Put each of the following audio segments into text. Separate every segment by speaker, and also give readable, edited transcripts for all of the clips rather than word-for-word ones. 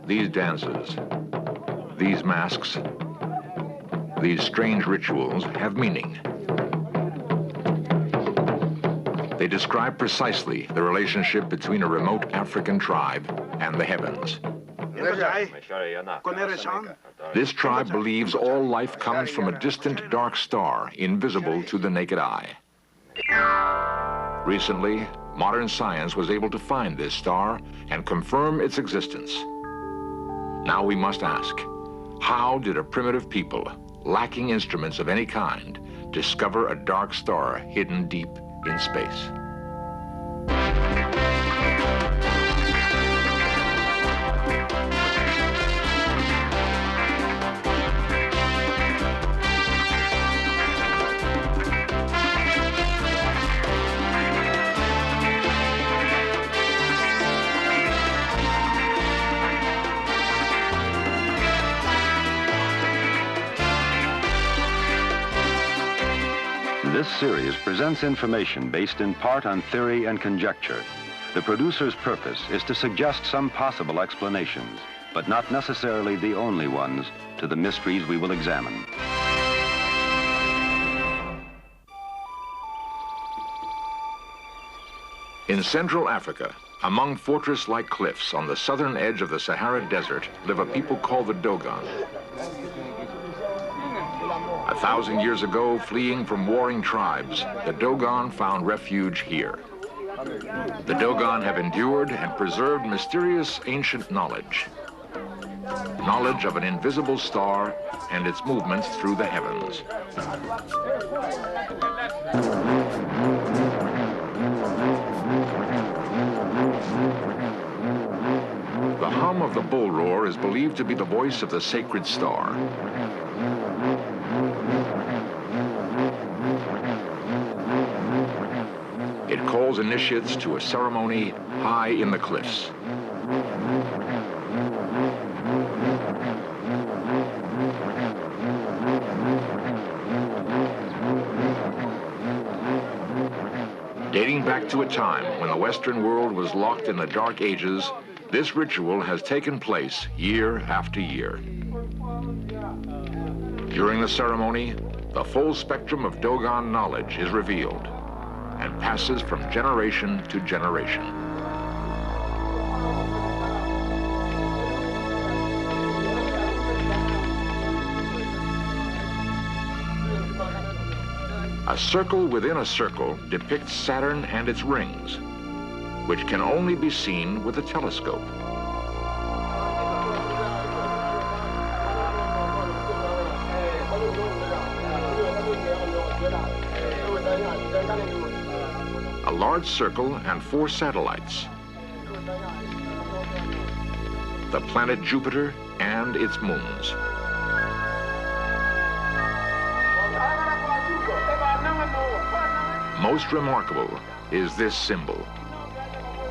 Speaker 1: These dances, these masks, these strange rituals have meaning. They describe precisely the relationship between a remote African tribe and the heavens. This tribe believes all life comes from a distant dark star, invisible to the naked eye. Recently, modern science was able to find this star and confirm its existence. Now we must ask, how did a primitive people, lacking instruments of any kind, discover a dark star hidden deep in space?
Speaker 2: This series presents information based in part on theory and conjecture. The producer's purpose is to suggest some possible explanations, but not necessarily the only ones, to the mysteries we will examine.
Speaker 1: In Central Africa, among fortress-like cliffs on the southern edge of the Sahara Desert, live a people called the Dogon. 1,000 years ago, fleeing from warring tribes, the Dogon found refuge here. The Dogon have endured and preserved mysterious ancient knowledge. Knowledge of an invisible star and its movements through the heavens. The hum of the bull roar is believed to be the voice of the sacred star. It calls initiates to a ceremony high in the cliffs. Dating back to a time when the Western world was locked in the Dark Ages, this ritual has taken place year after year. During the ceremony, the full spectrum of Dogon knowledge is revealed and passes from generation to generation. A circle within a circle depicts Saturn and its rings, which can only be seen with a telescope. A large circle and 4 satellites. The planet Jupiter and its moons. Most remarkable is this symbol.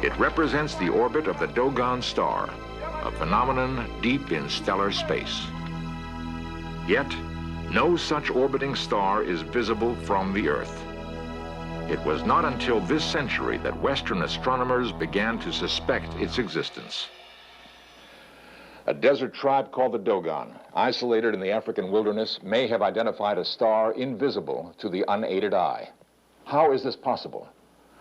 Speaker 1: It represents the orbit of the Dogon star, a phenomenon deep in stellar space. Yet, no such orbiting star is visible from the Earth. It was not until this century that Western astronomers began to suspect its existence. A desert tribe called the Dogon, isolated in the African wilderness, may have identified a star invisible to the unaided eye. How is this possible?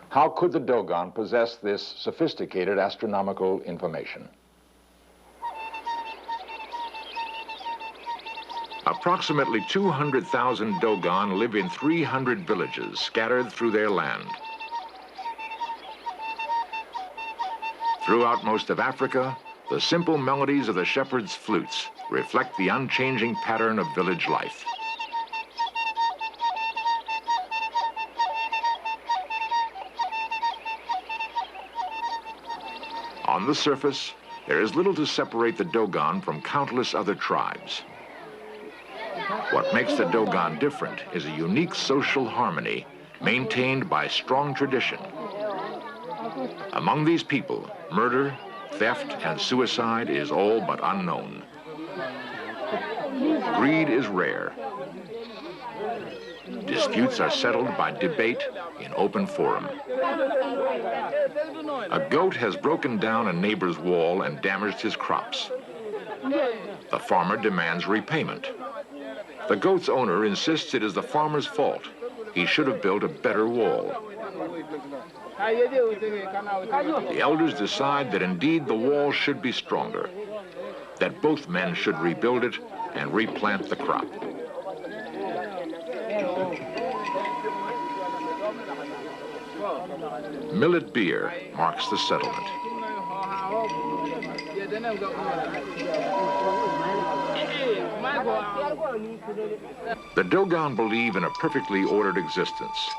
Speaker 1: How could the Dogon possess this sophisticated astronomical information? Approximately 200,000 Dogon live in 300 villages scattered through their land. Throughout most of Africa, the simple melodies of the shepherds' flutes reflect the unchanging pattern of village life. On the surface, there is little to separate the Dogon from countless other tribes. What makes the Dogon different is a unique social harmony maintained by strong tradition. Among these people, murder, theft, and suicide is all but unknown. Greed is rare. Disputes are settled by debate in open forum. A goat has broken down a neighbor's wall and damaged his crops. The farmer demands repayment. The goat's owner insists it is the farmer's fault. He should have built a better wall. The elders decide that indeed the wall should be stronger, that both men should rebuild it and replant the crop. Millet beer marks the settlement. The Dogon believe in a perfectly ordered existence.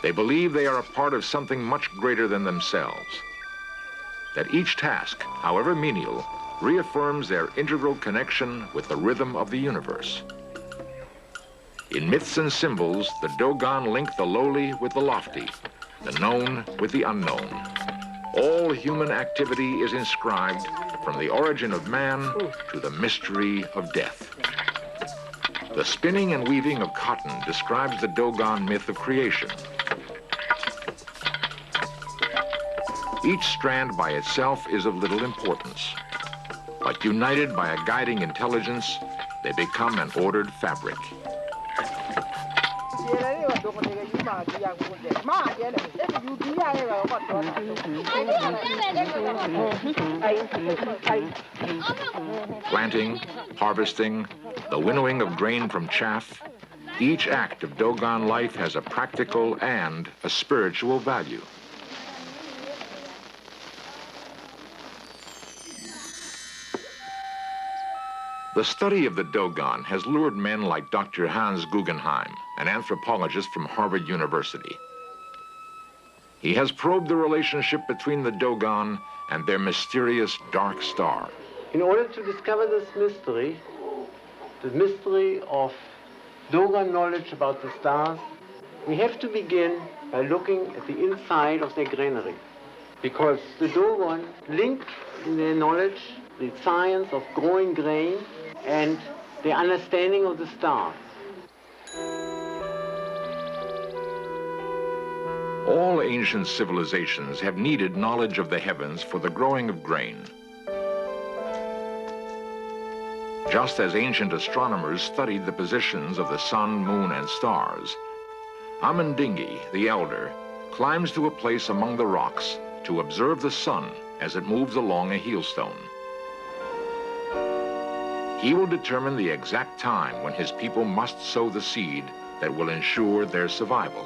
Speaker 1: They believe they are a part of something much greater than themselves. That each task, however menial, reaffirms their integral connection with the rhythm of the universe. In myths and symbols, the Dogon link the lowly with the lofty, the known with the unknown. All human activity is inscribed from the origin of man to the mystery of death. The spinning and weaving of cotton describes the Dogon myth of creation. Each strand by itself is of little importance, but united by a guiding intelligence, they become an ordered fabric. Planting, harvesting, the winnowing of grain from chaff, each act of Dogon life has a practical and a spiritual value. The study of the Dogon has lured men like Dr. Hans Guggenheim, an anthropologist from Harvard University. He has probed the relationship between the Dogon and their mysterious dark star.
Speaker 3: In order to discover this mystery, the mystery of Dogon knowledge about the stars, we have to begin by looking at the inside of their granary. Because the Dogon link in their knowledge the science of growing grain and the understanding of the stars.
Speaker 1: All ancient civilizations have needed knowledge of the heavens for the growing of grain. Just as ancient astronomers studied the positions of the sun, moon, and stars, Amandingi, the elder, climbs to a place among the rocks to observe the sun as it moves along a heelstone. He will determine the exact time when his people must sow the seed that will ensure their survival.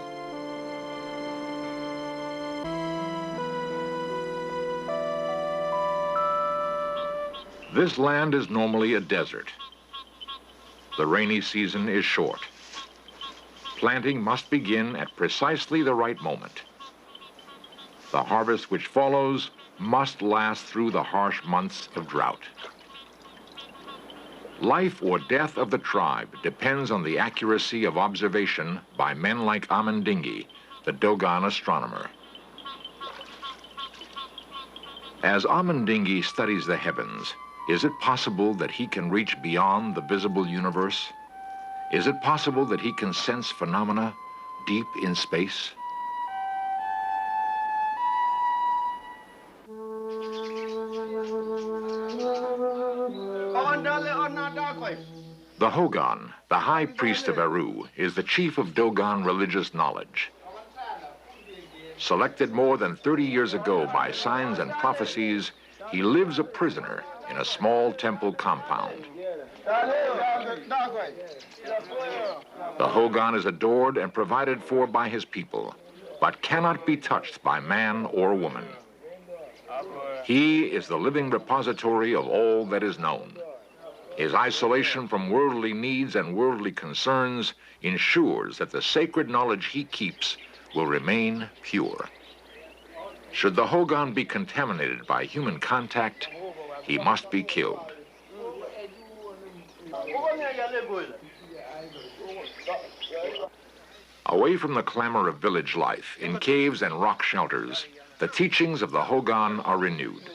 Speaker 1: This land is normally a desert. The rainy season is short. Planting must begin at precisely the right moment. The harvest which follows must last through the harsh months of drought. Life or death of the tribe depends on the accuracy of observation by men like Amandingi, the Dogon astronomer. As Amandingi studies the heavens, is it possible that he can reach beyond the visible universe? Is it possible that he can sense phenomena deep in space? The Hogan, the high priest of Eru, is the chief of Dogon religious knowledge. Selected more than 30 years ago by signs and prophecies, he lives a prisoner in a small temple compound. The Hogan is adored and provided for by his people, but cannot be touched by man or woman. He is the living repository of all that is known. His isolation from worldly needs and worldly concerns ensures that the sacred knowledge he keeps will remain pure. Should the Hogan be contaminated by human contact, he must be killed. Away from the clamor of village life, in caves and rock shelters, the teachings of the Hogan are renewed.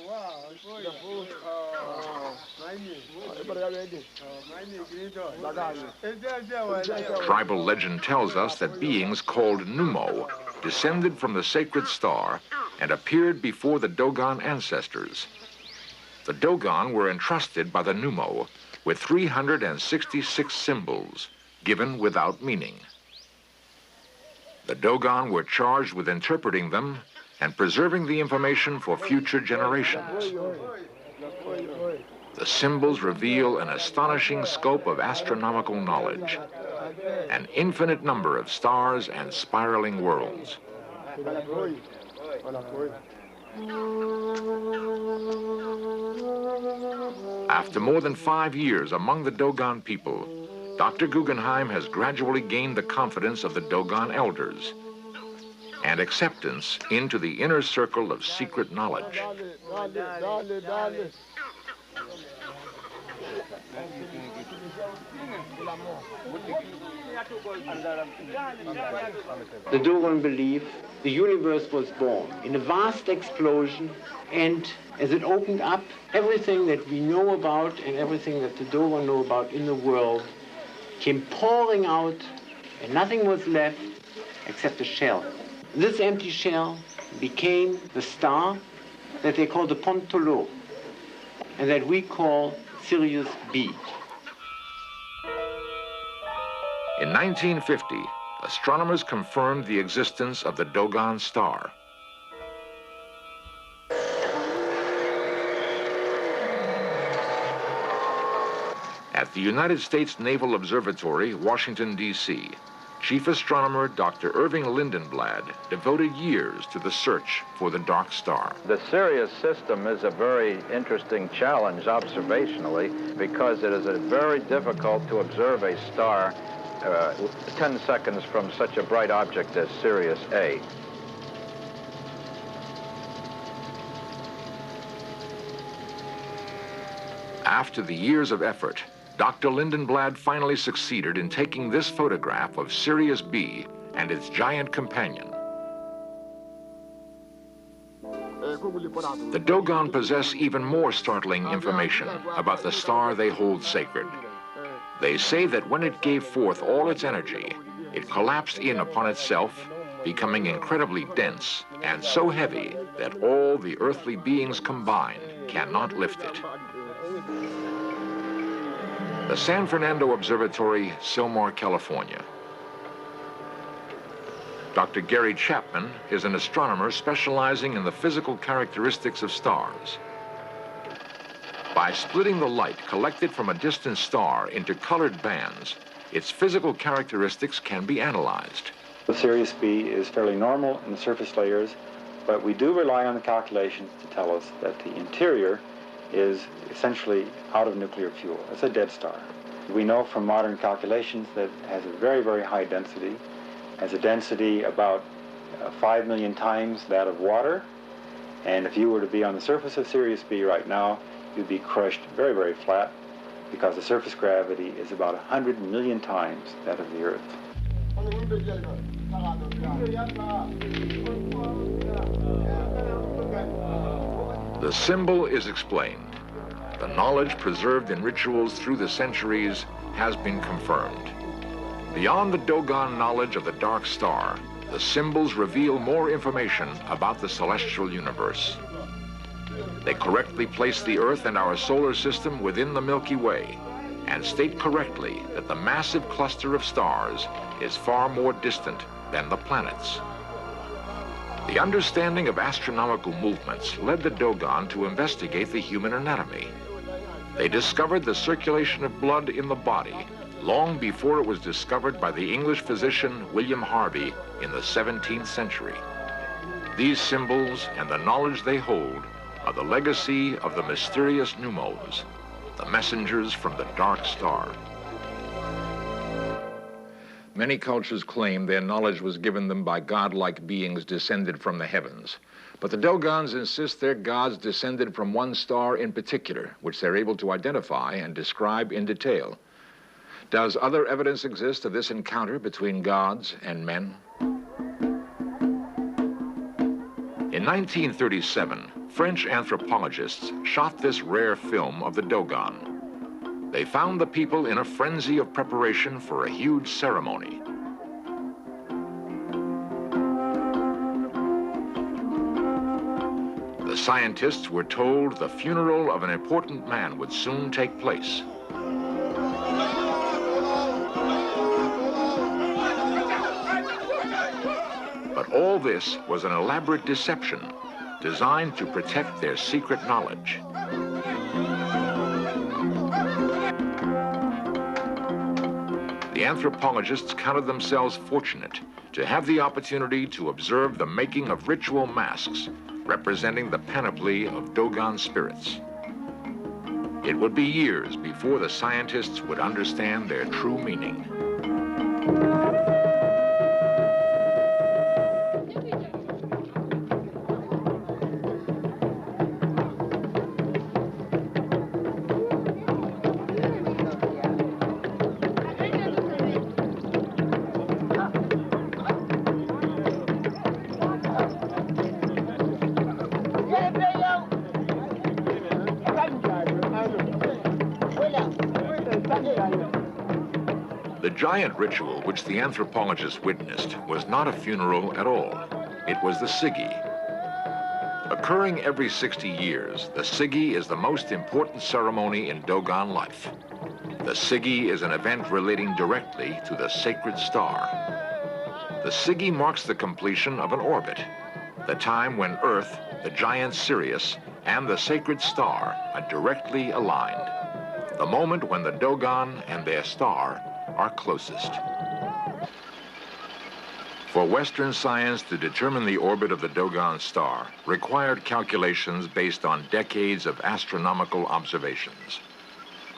Speaker 1: Tribal legend tells us that beings called Numo descended from the sacred star and appeared before the Dogon ancestors. The Dogon were entrusted by the Numo with 366 symbols, given without meaning. The Dogon were charged with interpreting them and preserving the information for future generations. The symbols reveal an astonishing scope of astronomical knowledge, an infinite number of stars and spiraling worlds. After more than 5 years among the Dogon people, Dr. Guggenheim has gradually gained the confidence of the Dogon elders and acceptance into the inner circle of secret knowledge.
Speaker 3: The Dogon believe the universe was born in a vast explosion, and as it opened up, everything that we know about and everything that the Dogon know about in the world came pouring out, and nothing was left except a shell. This empty shell became the star that they call the Pontolo, and that we call Sirius B.
Speaker 1: In 1950, astronomers confirmed the existence of the Dogon star. At the United States Naval Observatory, Washington, D.C., Chief Astronomer Dr. Irving Lindenblad devoted years to the search for the dark star.
Speaker 4: The Sirius system is a very interesting challenge observationally because it is very difficult to observe a star 10 seconds from such a bright object as Sirius A.
Speaker 1: After the years of effort, Dr. Lindenblad finally succeeded in taking this photograph of Sirius B and its giant companion. The Dogon possess even more startling information about the star they hold sacred. They say that when it gave forth all its energy, it collapsed in upon itself, becoming incredibly dense and so heavy that all the earthly beings combined cannot lift it. The San Fernando Observatory, Sylmar, California. Dr. Gary Chapman is an astronomer specializing in the physical characteristics of stars. By splitting the light collected from a distant star into colored bands, its physical characteristics can be analyzed.
Speaker 5: The Sirius B is fairly normal in the surface layers, but we do rely on the calculations to tell us that the interior is essentially out of nuclear fuel. It's a dead star. We know from modern calculations that it has a very, very high density, has a density about 5 million times that of water, and if you were to be on the surface of Sirius B right now, you'd be crushed very, very flat because the surface gravity is about 100 million times that of the Earth.
Speaker 1: The symbol is explained. The knowledge preserved in rituals through the centuries has been confirmed. Beyond the Dogon knowledge of the dark star, the symbols reveal more information about the celestial universe. They correctly place the Earth and our solar system within the Milky Way and state correctly that the massive cluster of stars is far more distant than the planets. The understanding of astronomical movements led the Dogon to investigate the human anatomy. They discovered the circulation of blood in the body long before it was discovered by the English physician William Harvey in the 17th century. These symbols and the knowledge they hold are the legacy of the mysterious Numos, the messengers from the dark star. Many cultures claim their knowledge was given them by godlike beings descended from the heavens. But the Dogons insist their gods descended from one star in particular, which they're able to identify and describe in detail. Does other evidence exist of this encounter between gods and men? In 1937, French anthropologists shot this rare film of the Dogon. they found the people in a frenzy of preparation for a huge ceremony. The scientists were told the funeral of an important man would soon take place. But all this was an elaborate deception designed to protect their secret knowledge. The anthropologists counted themselves fortunate to have the opportunity to observe the making of ritual masks representing the panoply of Dogon spirits. It would be years before the scientists would understand their true meaning. The giant ritual which the anthropologists witnessed was not a funeral at all. It was the Sigi. Occurring every 60 years, the Sigi is the most important ceremony in Dogon life. The Sigi is an event relating directly to the sacred star. The Sigi marks the completion of an orbit, the time when Earth, the giant Sirius, and the sacred star are directly aligned, the moment when the Dogon and their star are closest. For Western science to determine the orbit of the Dogon star required calculations based on decades of astronomical observations.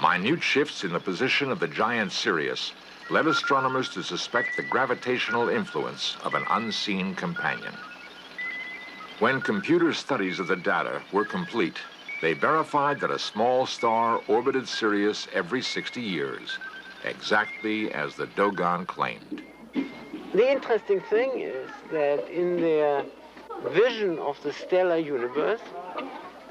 Speaker 1: Minute shifts in the position of the giant Sirius led astronomers to suspect the gravitational influence of an unseen companion. When computer studies of the data were complete, they verified that a small star orbited Sirius every 60 years, exactly as the Dogon claimed.
Speaker 3: The interesting thing is that in their vision of the stellar universe,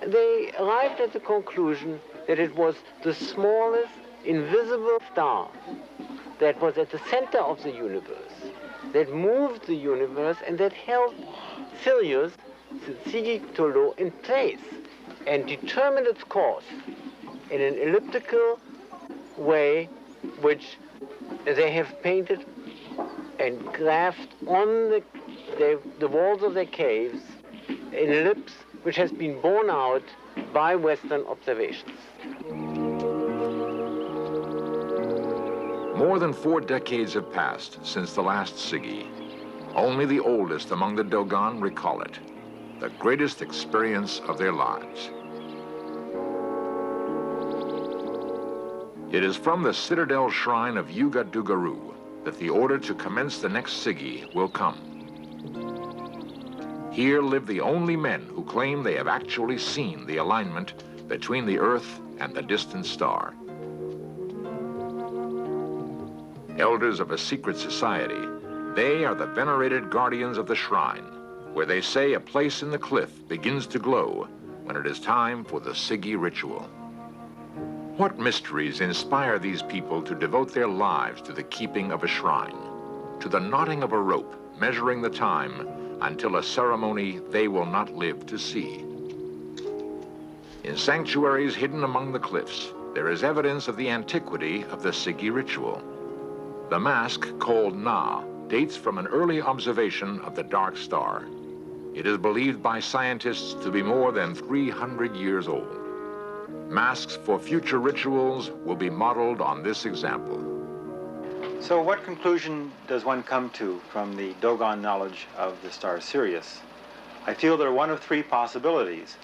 Speaker 3: they arrived at the conclusion that it was the smallest invisible star that was at the center of the universe, that moved the universe and that held Sirius, the Sigi Tolo, in place and determined its course in an elliptical way which they have painted and graphed on the walls of their caves, an ellipse which has been borne out by Western observations.
Speaker 1: More than 4 decades have passed since the last Sigi. Only the oldest among the Dogon recall it, the greatest experience of their lives. It is from the citadel shrine of Yuga Dugaru that the order to commence the next Sigi will come. Here live the only men who claim they have actually seen the alignment between the Earth and the distant star. Elders of a secret society, they are the venerated guardians of the shrine, where they say a place in the cliff begins to glow when it is time for the Sigi ritual. What mysteries inspire these people to devote their lives to the keeping of a shrine, to the knotting of a rope measuring the time until a ceremony they will not live to see? In sanctuaries hidden among the cliffs, there is evidence of the antiquity of the Sigi ritual. The mask, called Na, dates from an early observation of the dark star. It is believed by scientists to be more than 300 years old. Masks for future rituals will be modeled on this example.
Speaker 5: So what conclusion does one come to from the Dogon knowledge of the star Sirius? I feel there are one of 3 possibilities.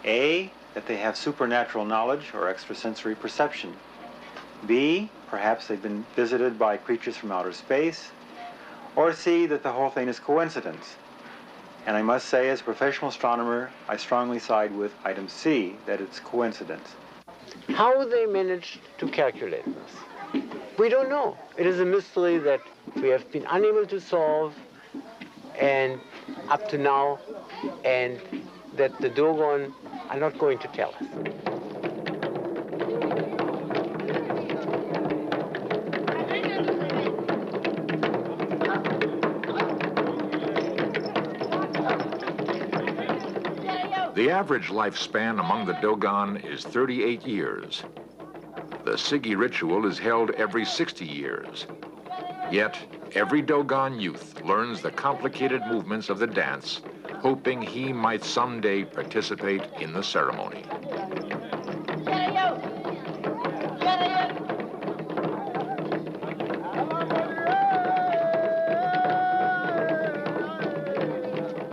Speaker 5: A, that they have supernatural knowledge or extrasensory perception. B, perhaps they've been visited by creatures from outer space. Or C, that the whole thing is coincidence. And I must say, as a professional astronomer, I strongly side with item C, that it's coincidence.
Speaker 3: How they managed to calculate this, we don't know. It is a mystery that we have been unable to solve and up to now, and that the Dogon are not going to tell us.
Speaker 1: The average lifespan among the Dogon is 38 years. The Sigi ritual is held every 60 years. Yet, every Dogon youth learns the complicated movements of the dance, hoping he might someday participate in the ceremony.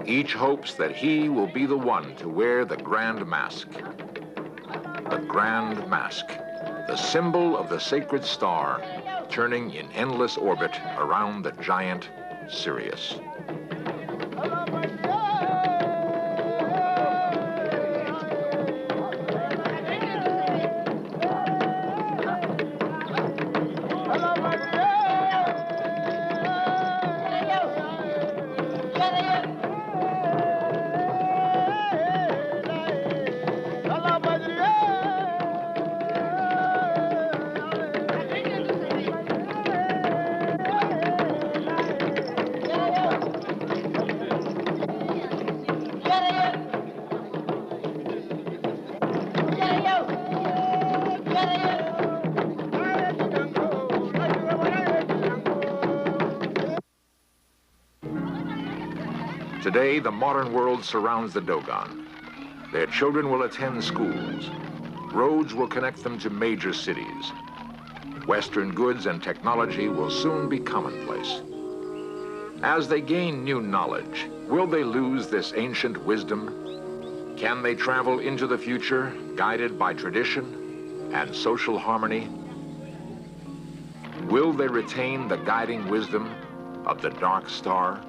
Speaker 1: Each hopes that he will be the one to wear the grand mask. The grand mask, the symbol of the sacred star, turning in endless orbit around the giant Sirius. Today, the modern world surrounds the Dogon. Their children will attend schools. Roads will connect them to major cities. Western goods and technology will soon be commonplace. As they gain new knowledge, will they lose this ancient wisdom? Can they travel into the future, guided by tradition and social harmony? Will they retain the guiding wisdom of the dark star?